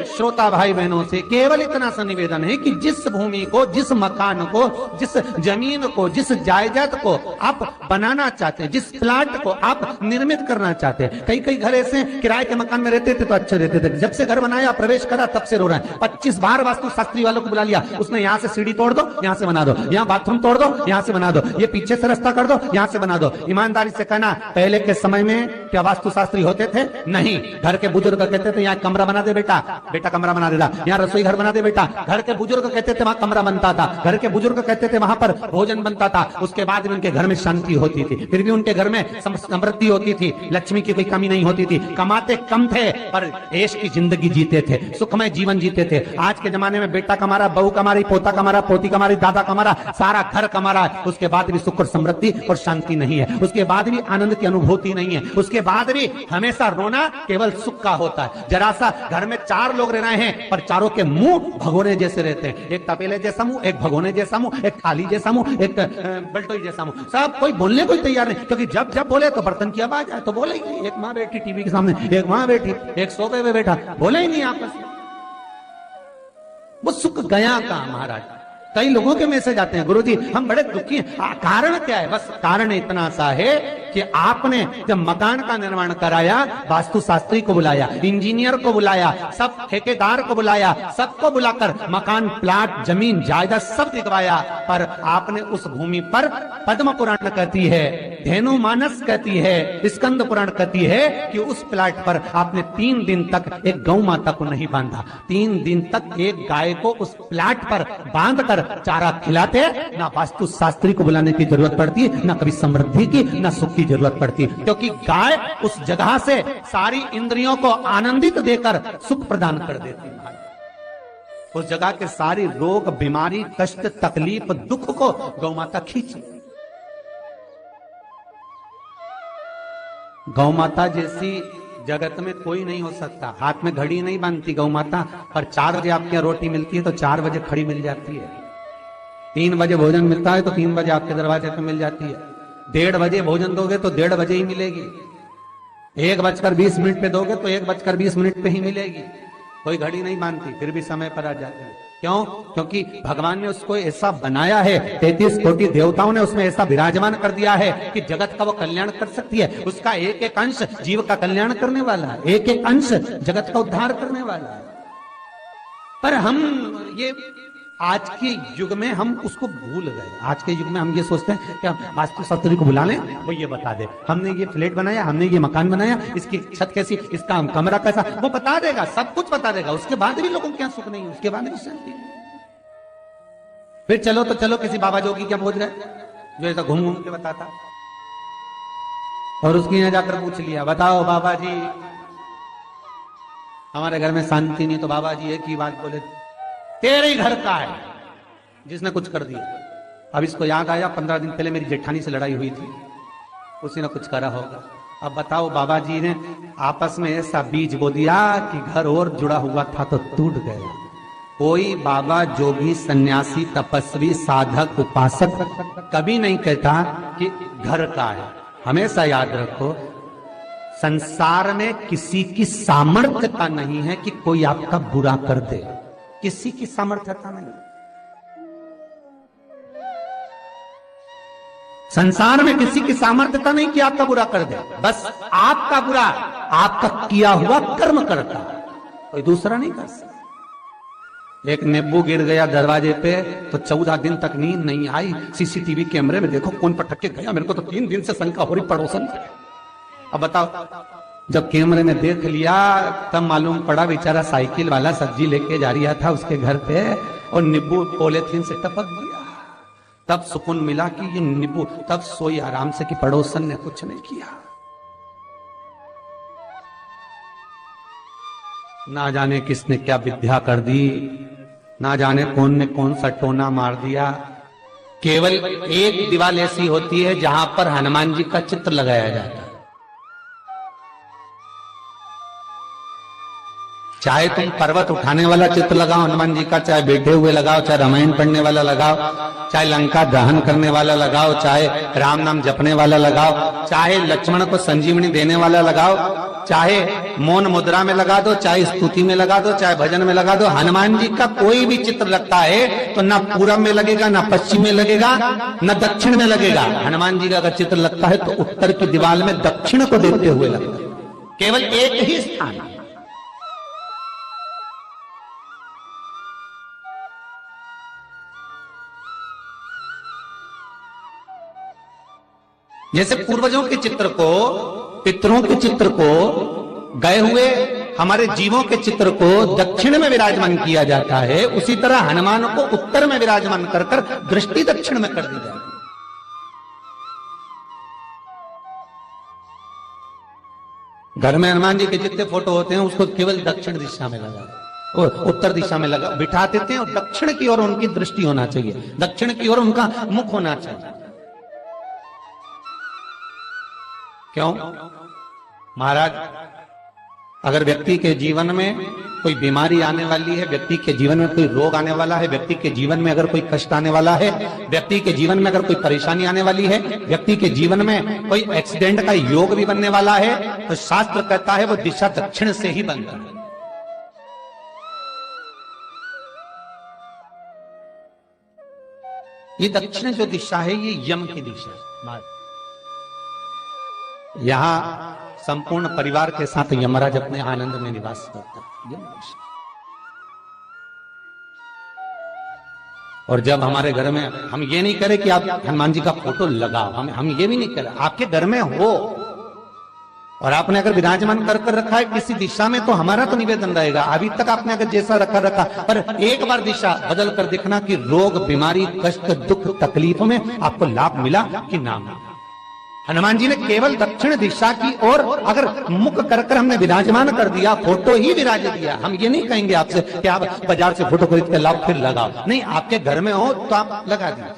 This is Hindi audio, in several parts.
श्रोता भाई बहनों से केवल इतना सा निवेदन है कि जिस भूमि को, जिस मकान को, जिस जमीन को, जिस जायदाद को आप बनाना चाहते हैं, जिस प्लाट को आप निर्मित करना चाहते हैं, कई कई घर ऐसे किराए के मकान में रहते थे तो अच्छे रहते थे, जब से घर बनाया प्रवेश करा तब से रो रहा है। 25 बार वास्तु शास्त्री वालों को बुला लिया, उसने यहाँ से सीढ़ी तोड़ दो, यहाँ से बना दो, यहाँ बाथरूम तोड़ दो, यहाँ से बना दो, ये पीछे से रास्ता कर दो, यहाँ से बना दो। ईमानदारी से कहना, पहले के समय में क्या वास्तु शास्त्री होते थे? नहीं। घर के बुजुर्ग कहते थे यहाँ कमरा बना दे बेटा, बेटा कमरा बना देता, यहाँ रसोई घर बना दे बेटा। घर के बुजुर्ग कहते थे वहां कमरा बनता था, घर के बुजुर्ग कहते थे वहां पर भोजन बनता था। उसके बाद भी उनके घर में शांति होती थी, फिर भी उनके घर में समृद्धि होती थी, लक्ष्मी की कोई कमी नहीं होती थी। कमाते कम थे पर ऐश की जिंदगी जीते थे, सुखमय जीवन जीते थे। आज के जमाने में बेटा कमा रहा, बहू कमा रही, पोता कमा रहा, पोती कमा रही, दादा कमा रहा, सारा घर कमा रहा है, उसके बाद भी सुख और समृद्धि और शांति नहीं है, उसके बाद भी आनंद की अनुभूति नहीं है, उसके बाद भी हमेशा रोना केवल सुख का होता है। जरा सा घर में 4 लोग रह रहे हैं पर चारों के मुंह भगोने जैसे रहते हैं, एक तपेले जैसा मुंह, एक भगोने जैसा मुंह, एक थाली जैसा मुंह, एक बल्टोई जैसा मुंह, सब कोई बोलने को तैयार नहीं, क्योंकि जब जब बोले तो बर्तन की आवाज आए तो बोलेगी। एक माँ बैठी टीवी के सामने, एक माँ बैठी, एक सोफे पे बैठा, बोले ही नहीं आपस में। वो सुख गया का महाराज। कई लोगों के मैसेज आते हैं, गुरुजी हम बड़े दुखी हैं, कारण क्या है? बस कारण इतना सा है कि आपने जब मकान का निर्माण कराया, वास्तु शास्त्री को बुलाया, इंजीनियर को बुलाया, सब ठेकेदार को बुलाया, सबको बुलाकर मकान, प्लाट, जमीन, जायदाद सब दिखवाया, पर आपने उस भूमि पर, पद्म पुराण कहती है, धेनु मानस कहती है, स्कंद पुराण कहती है कि उस प्लाट पर आपने 3 दिन तक एक गौ माता को नहीं बांधा। 3 दिन तक एक गाय को उस प्लाट पर बांधकर चारा खिलाते, ना वास्तु शास्त्री को बुलाने की जरूरत पड़ती, ना कभी समृद्धि की, ना सुख की जरूरत पड़ती, क्योंकि गाय उस जगह से सारी इंद्रियों को आनंदित देकर सुख प्रदान कर देती है। उस जगह के सारी रोग, बीमारी, कष्ट, तकलीफ, दुख को गौ माता खींच। गौ माता जैसी जगत में कोई नहीं हो सकता। हाथ में घड़ी नहीं बांधती गौ माता, पर 4 बजे आपके रोटी मिलती है तो 4 बजे खड़ी मिल जाती है। 3 बजे भोजन मिलता है तो 3 बजे आपके दरवाजे पे मिल जाती है। 1:30 बजे भोजन दोगे तो 1:30 बजे ही मिलेगी। 1:20 पे दोगे तो 1:20 पे ही मिलेगी। कोई घड़ी नहीं बांधती, फिर भी समय पर आ जाती है। क्यों? क्योंकि भगवान ने उसको ऐसा बनाया है, 33 कोटि देवताओं ने उसमें ऐसा विराजमान कर दिया है कि जगत का वो कल्याण कर सकती है। उसका एक एक अंश जीव का कल्याण करने वाला है, एक एक अंश जगत का उद्धार करने वाला है। पर हम ये आज के युग में हम उसको भूल गए। आज के युग में हम ये सोचते हैं कि वास्तु शास्त्री को बुला लें, वो ये बता दे, हमने ये फ्लैट बनाया, हमने ये मकान बनाया, इसकी छत कैसी, इसका कमरा कैसा, वो बता देगा, सब कुछ बता देगा। उसके बाद भी लोगों को क्या सुख नहीं, उसके बाद भी शांति। फिर चलो तो चलो किसी बाबा जोगी क्या बोल रहे, जो ऐसा घूम घूम के बताता, और उसके यहाँ जाकर पूछ लिया, बताओ बाबा जी हमारे घर में शांति नहीं, तो बाबा जी एक ही बात बोले, तेरे ही घर का है जिसने कुछ कर दिया। अब इसको याद आया 15 दिन पहले मेरी जेठानी से लड़ाई हुई थी, उसी ने कुछ करा होगा। अब बताओ बाबा जी ने आपस में ऐसा बीज बो दिया कि घर और जुड़ा हुआ था तो टूट गया। कोई बाबा, जोगी, सन्यासी, तपस्वी, साधक, उपासक कभी नहीं कहता कि घर का है। हमेशा याद रखो, संसार में किसी की सामर्थ्य का नहीं है कि कोई आपका बुरा कर दे, किसी की सामर्थ्यता नहीं। संसार में किसी की सामर्थ्यता नहीं कि आपका बुरा कर दे, बस आपका बुरा आपका किया हुआ कर्म करता, कोई दूसरा नहीं कर सकता। एक नींबू गिर गया दरवाजे पे तो 14 दिन तक नींद नहीं आई। सीसीटीवी कैमरे में देखो कौन पटक के गया, मेरे को तो 3 दिन से शंका हो रही पड़ोसन। अब बताओ, जब कैमरे में देख लिया तब मालूम पड़ा बेचारा साइकिल वाला सब्जी लेके जा रहा था उसके घर पे और नींबू पॉलीथीन से टपक गया। तब सुकून मिला कि ये नींबू, तब सोई आराम से कि पड़ोसन ने कुछ नहीं किया। ना जाने किसने क्या विद्या कर दी, ना जाने कौन ने कौन सा टोना मार दिया। केवल एक दीवार ऐसी होती है जहां पर हनुमान जी का चित्र लगाया जाता है। चाहे तुम पर्वत उठाने वाला चित्र लगाओ हनुमान जी का, चाहे बैठे हुए लगाओ, चाहे रामायण पढ़ने वाला लगाओ, चाहे लंका दहन करने वाला लगाओ, चाहे राम नाम जपने वाला लगाओ, चाहे लक्ष्मण को संजीवनी देने वाला लगाओ, चाहे मौन मुद्रा में लगा दो, चाहे स्तुति में लगा दो, चाहे भजन में लगा दो, हनुमान जी का कोई भी चित्र लगता है तो ना पूरब में लगेगा, ना पश्चिम में लगेगा, ना दक्षिण में लगेगा। हनुमान जी का अगर चित्र लगता है तो उत्तर की दीवार में दक्षिण को देखते हुए लगता है, केवल एक ही स्थान। जैसे पूर्वजों के चित्र को, पितरों के चित्र को, गए हुए हमारे जीवों के चित्र को दक्षिण में विराजमान किया जाता है, उसी तरह हनुमान को उत्तर में विराजमान कर कर दृष्टि दक्षिण में कर दी जाती है। घर में हनुमान जी के जितने फोटो होते हैं उसको केवल दक्षिण दिशा में लगा और उत्तर दिशा में लगा बिठा देते हैं, और दक्षिण की ओर उनकी दृष्टि होना चाहिए, दक्षिण की ओर उनका मुख होना चाहिए। क्यों महाराज? अगर व्यक्ति के जीवन में कोई बीमारी आने वाली है, व्यक्ति के जीवन में कोई रोग आने वाला है, व्यक्ति के जीवन में अगर कोई कष्ट आने वाला है, व्यक्ति के जीवन में अगर कोई परेशानी आने वाली है, व्यक्ति के जीवन में कोई एक्सीडेंट का योग भी बनने वाला है, तो शास्त्र कहता है वो दिशा दक्षिण से ही बनता है। ये दक्षिण जो दिशा है ये यम की दिशा है। यहां संपूर्ण परिवार के साथ यमराज अपने आनंद में निवास करता है। और जब हमारे घर में, हम ये नहीं करें कि आप हनुमान जी का फोटो लगाओ, हम ये भी नहीं करें, आपके घर में हो और आपने अगर विराजमान कर रखा है किसी दिशा में, तो हमारा तो निवेदन रहेगा, अभी तक आपने अगर जैसा रखा पर एक बार दिशा बदल कर देखना कि रोग, बीमारी, कष्ट, दुख, तकलीफ में आपको लाभ मिला कि ना मिला। हनुमान जी ने केवल दक्षिण दिशा की ओर अगर मुख कर हमने विराजमान कर दिया, फोटो ही विराज दिया। हम ये नहीं कहेंगे आपसे कि आप बाजार से फोटो खरीद के लाओ फिर लगाओ, नहीं, आपके घर में हो तो आप लगा दीजिए,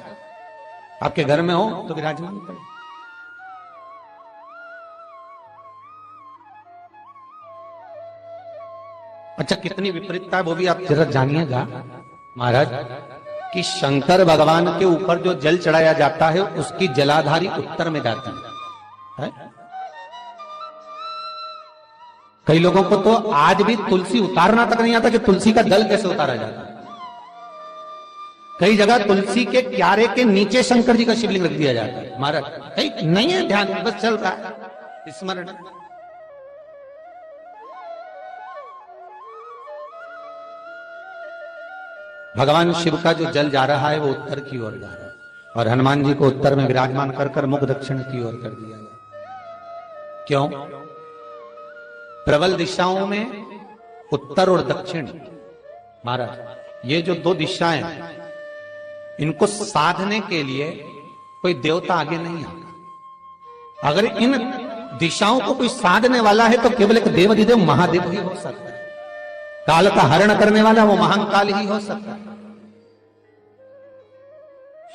आपके घर में हो तो विराजमान करें। अच्छा, कितनी विपरीतता है वो भी आप जरा जानिएगा महाराज, कि शंकर भगवान के ऊपर जो जल चढ़ाया जाता है उसकी जलाधारी उत्तर में जाती है। कई लोगों को तो आज भी तुलसी उतारना तक नहीं आता कि तुलसी का दल कैसे उतारा जाता है। कई जगह तुलसी के क्यारे के नीचे शंकर जी का शिवलिंग रख दिया जाता है महाराज, कहीं नहीं है ध्यान, बस चल रहा है स्मरण। भगवान शिव का जो जल जा रहा है वो उत्तर की ओर जा रहा है, और हनुमान जी को उत्तर में विराजमान कर मुख दक्षिण की ओर कर दिया गया। क्यों? प्रबल दिशाओं में उत्तर और दक्षिण महाराज, ये जो दो दिशाएं, इनको साधने के लिए कोई देवता आगे नहीं आता। अगर इन दिशाओं को कोई साधने वाला है तो केवल एक देवाधिदेव महादेव ही हो सकता है। काल का हरण करने वाला वो महाकाल ही हो सकता है।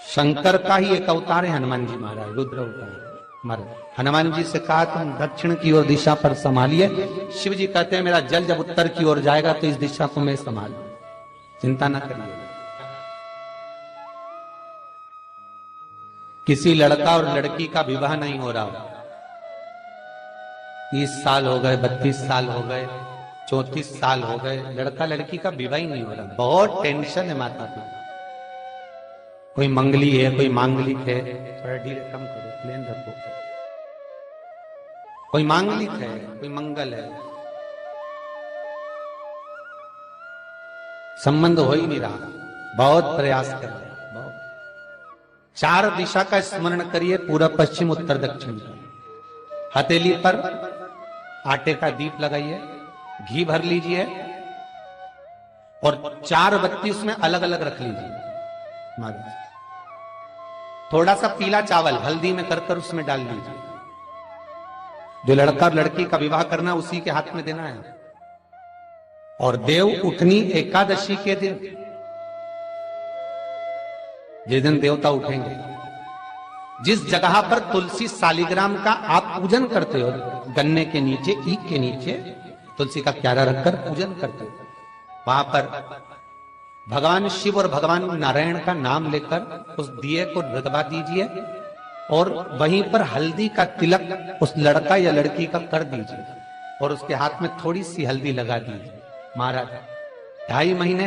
शंकर का ही एक अवतार है हनुमान जी महाराज, रुद्र अवतार महाराज। हनुमान जी से कहा तुम दक्षिण की ओर दिशा पर संभालिए, शिव जी कहते हैं मेरा जल जब उत्तर की ओर जाएगा तो इस दिशा को मैं संभालू, चिंता ना करिए। किसी लड़का और लड़की का विवाह नहीं हो रहा, 30 साल हो गए, 32 साल हो गए, 34 साल हो गए, लड़का लड़की का विवाह ही नहीं हो रहा। बहुत टेंशन है माता पिता। कोई मंगली है, कोई मांगलिक है, थोड़ा ढीले कम करो, प्लेन रखो। कोई मांगलिक है, कोई मंगल है, संबंध हो ही नहीं रहा। बहुत प्रयास कर रहे हैं, बहुत। 4 दिशा का स्मरण करिए, पूर्व पश्चिम उत्तर दक्षिण। हथेली पर आटे का दीप लगाइए, घी भर लीजिए और 4 बत्ती उसमें अलग अलग रख लीजिए महाराज। थोड़ा सा पीला चावल हल्दी में कर उसमें डाल लीजिए। जो लड़का और लड़की का विवाह करना उसी के हाथ में देना है। और देव उठनी एकादशी के दिन, जिस दिन देवता उठेंगे, जिस जगह पर तुलसी शालिग्राम का आप पूजन करते हो, गन्ने के नीचे, ईख के नीचे, तुलसी का क्यारा रखकर पूजन करते थे। वहां पर भगवान शिव और भगवान नारायण का नाम लेकर उस दिए को रगवा दीजिए और वहीं पर हल्दी का तिलक उस लड़का या लड़की का कर दीजिए और उसके हाथ में थोड़ी सी हल्दी लगा दीजिए। महाराज 2.5 महीने